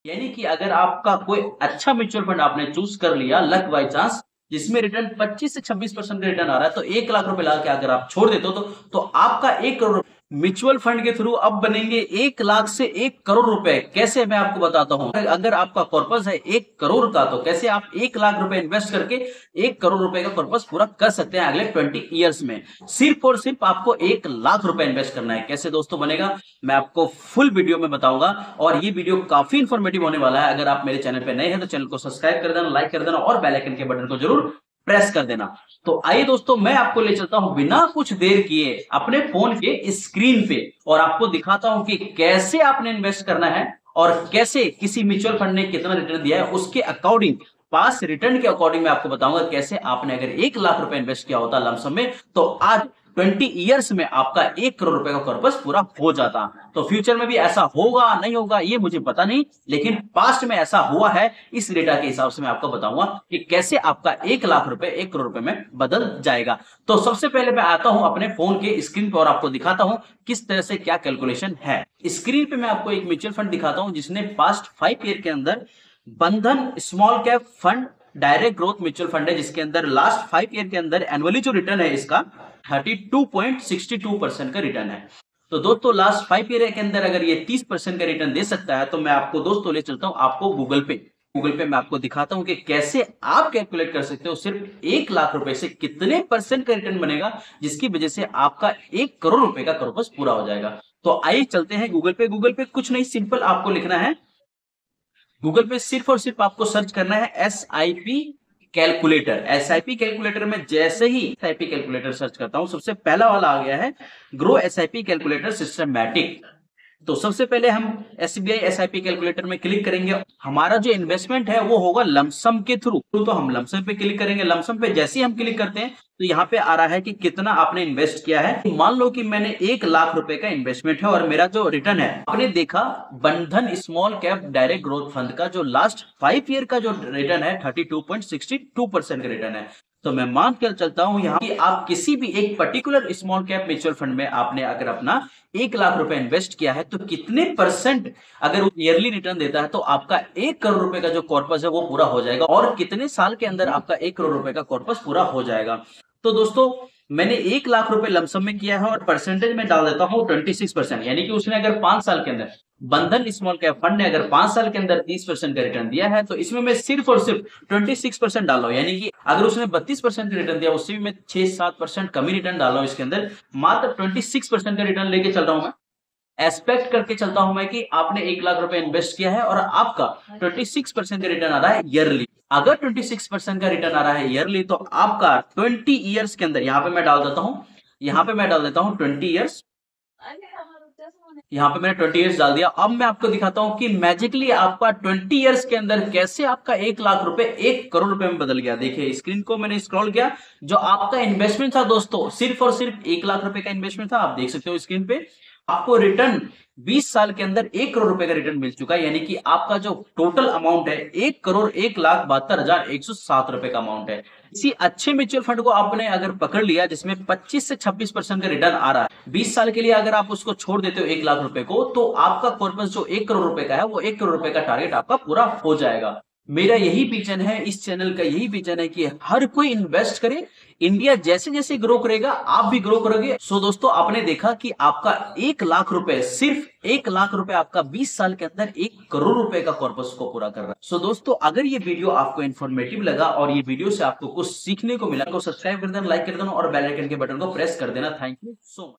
यानी कि अगर आपका कोई अच्छा म्यूचुअल फंड आपने चूज कर लिया लक बाय चांस, जिसमें रिटर्न 25 से 26% का रिटर्न आ रहा है, तो 1 लाख रुपए लगा के अगर आप छोड़ देते हो तो आपका 1 करोड़ म्यूचुअल फंड के थ्रू अब बनेंगे 1 लाख से 1 करोड़ रुपए। कैसे, मैं आपको बताता हूं। अगर आपका कॉर्पस है 1 करोड़ का, तो कैसे आप 1 लाख रुपए इन्वेस्ट करके 1 करोड़ रुपए का कॉर्पस पूरा कर सकते हैं अगले 20 ईयर्स में। सिर्फ और सिर्फ आपको 1 लाख रुपए इन्वेस्ट करना है। कैसे दोस्तों बनेगा, मैं आपको फुल वीडियो में बताऊंगा, और ये वीडियो काफी इंफॉर्मेटिव होने वाला है। अगर आप मेरे चैनल पे नए हैं तो चैनल को सब्सक्राइब कर देना, लाइक कर देना और बेल आइकन के बटन को जरूर प्रेस कर देना। तो आइए दोस्तों, मैं आपको ले चलता हूं बिना कुछ देर किए अपने फोन के स्क्रीन पे, और आपको दिखाता हूं कि कैसे आपने इन्वेस्ट करना है और कैसे किसी म्यूचुअल फंड ने कितना रिटर्न दिया है उसके अकॉर्डिंग, पास रिटर्न के अकॉर्डिंग मैं आपको बताऊंगा कैसे आपने अगर 1 लाख रुपए इन्वेस्ट किया होता लमसम में, तो आज 20 ईयर्स में आपका 1 करोड़ रुपए का कॉर्पस पूरा हो जाता। तो फ्यूचर में भी ऐसा होगा नहीं होगा ये मुझे पता नहीं, लेकिन पास्ट में ऐसा हुआ है। इस डेटा के हिसाब से मैं आपको बताऊंगा कि कैसे आपका 1 लाख रुपए 1 करोड़ रुपए में बदल जाएगा। तो सबसे पहले मैं आता हूं अपने फोन के स्क्रीन पर और आपको दिखाता हूं किस तरह से क्या कैलकुलेशन है। स्क्रीन पे मैं आपको एक म्यूचुअल फंड दिखाता हूं जिसने पास्ट 5 ईयर के अंदर बंधन small cap fund direct growth mutual fund है, जिसके अंदर लास्ट 5 ईयर के अंदर एनुअली जो रिटर्न है इसका 32.62% का रिटर्न है। तो दोस्तों लास्ट 5 ईयर के अंदर अगर ये 30% का रिटर्न दे सकता है, तो मैं आपको दोस्तों ले चलता हूं आपको गूगल पे मैं आपको दिखाता हूं कि कैसे आप कैलकुलेट कर सकते हो सिर्फ 1 लाख रुपए से कितने परसेंट का रिटर्न बनेगा, जिसकी वजह से आपका 1 करोड़ रुपए का कॉर्पस पूरा हो जाएगा। तो आइए चलते हैं गूगल पे कुछ नहीं, सिंपल आपको लिखना है गूगल पे, सिर्फ और सिर्फ आपको सर्च करना है एसआईपी कैलकुलेटर। एसआईपी कैलकुलेटर में जैसे ही एसआईपी कैलकुलेटर सर्च करता हूं, सबसे पहला वाला आ गया है ग्रो एसआईपी कैलकुलेटर सिस्टमैटिक। तो सबसे पहले हम एसबीआई एसआईपी कैलकुलेटर में क्लिक करेंगे। हमारा जो इन्वेस्टमेंट है वो होगा लमसम के थ्रू, तो हम लमसम पे क्लिक करेंगे। लमसम पे जैसे ही हम क्लिक करते हैं तो यहाँ पे आ रहा है कि कितना आपने इन्वेस्ट किया है। मान लो कि मैंने 1 लाख रुपए का इन्वेस्टमेंट है और मेरा जो रिटर्न है, आपने देखा बंधन small cap direct growth fund का जो लास्ट 5 ईयर का जो रिटर्न है 32.62% का रिटर्न है। तो मैं मान कर चलता हूं यहाँ कि आप किसी भी एक particular small cap mutual fund में आपने अगर अपना 1 लाख रुपए इन्वेस्ट किया है, तो कितने परसेंट अगर वो ईयरली रिटर्न देता है तो आपका 1 करोड़ रुपए का जो कॉर्पस है वो पूरा हो जाएगा, और कितने साल के अंदर आपका 1 करोड़ रुपए का कॉर्पस पूरा हो जाएगा। तो दोस्तों मैंने 1 लाख रुपए लमसम में किया है और परसेंटेज में डाल देता हूं 26%, यानी कि उसने अगर 5 साल के अंदर, बंधन स्मॉल कैप फंड ने अगर 5 साल के अंदर 30% का रिटर्न दिया है, तो इसमें मैं सिर्फ और सिर्फ 26% डाल रहा हूं। यानी कि अगर उसने 32% का रिटर्न दिया, उससे भी मैं 6-7% कमी रिटर्न डाल रहा हूं। इसके अंदर मात्र 26% का रिटर्न लेके चल रहा हूं मैं। एक्सपेक्ट करके चलता हूं मैं कि आपने 1 लाख रुपए इन्वेस्ट किया है और आपका 26% का रिटर्न आ रहा है ईयरली। अगर 26% का रिटर्न आ रहा है ईयरली, तो आपका 20 ईयर्स के अंदर, यहाँ पे मैं डाल देता हूं 20 ईयर्स। यहाँ पे मैंने 20 ईयर्स डाल दिया। अब मैं आपको दिखाता हूं कि मैजिकली आपका 20 ईयर्स के अंदर कैसे आपका 1 लाख रुपए 1 करोड़ रुपए में बदल गया। देखिए स्क्रीन को मैंने स्क्रॉल किया, जो आपका इन्वेस्टमेंट था दोस्तों, सिर्फ और सिर्फ 1 लाख रुपए का इन्वेस्टमेंट था। आप देख सकते हो स्क्रीन पे आपको रिटर्न 20 साल के अंदर 1 करोड़ रुपए का रिटर्न मिल चुका है। यानी कि आपका जो टोटल अमाउंट है 1 करोड़ 1 लाख 72,107 रुपए का अमाउंट है। इसी अच्छे म्यूचुअल फंड को आपने अगर पकड़ लिया जिसमें 25 से 26% का रिटर्न आ रहा है 20 साल के लिए, अगर आप उसको छोड़ देते हो 1 लाख रुपए को, तो आपका कॉर्पस जो 1 करोड़ रुपए का है वो 1 करोड़ रुपए का टारगेट आपका पूरा हो जाएगा। मेरा यही विजन है, इस चैनल का यही विजन है कि हर कोई इन्वेस्ट करे। इंडिया जैसे जैसे ग्रो करेगा आप भी ग्रो करोगे। सो दोस्तों आपने देखा कि आपका 1 लाख रुपए, सिर्फ 1 लाख रुपए आपका 20 साल के अंदर 1 करोड़ रुपए का कॉर्पस को पूरा कर रहा है। सो दोस्तों अगर ये वीडियो आपको इन्फॉर्मेटिव लगा और ये वीडियो से आपको कुछ सीखने को मिला, तो सब्सक्राइब कर देना, लाइक कर देना और बेल आइकन के बटन को प्रेस कर देना। Thank you so much.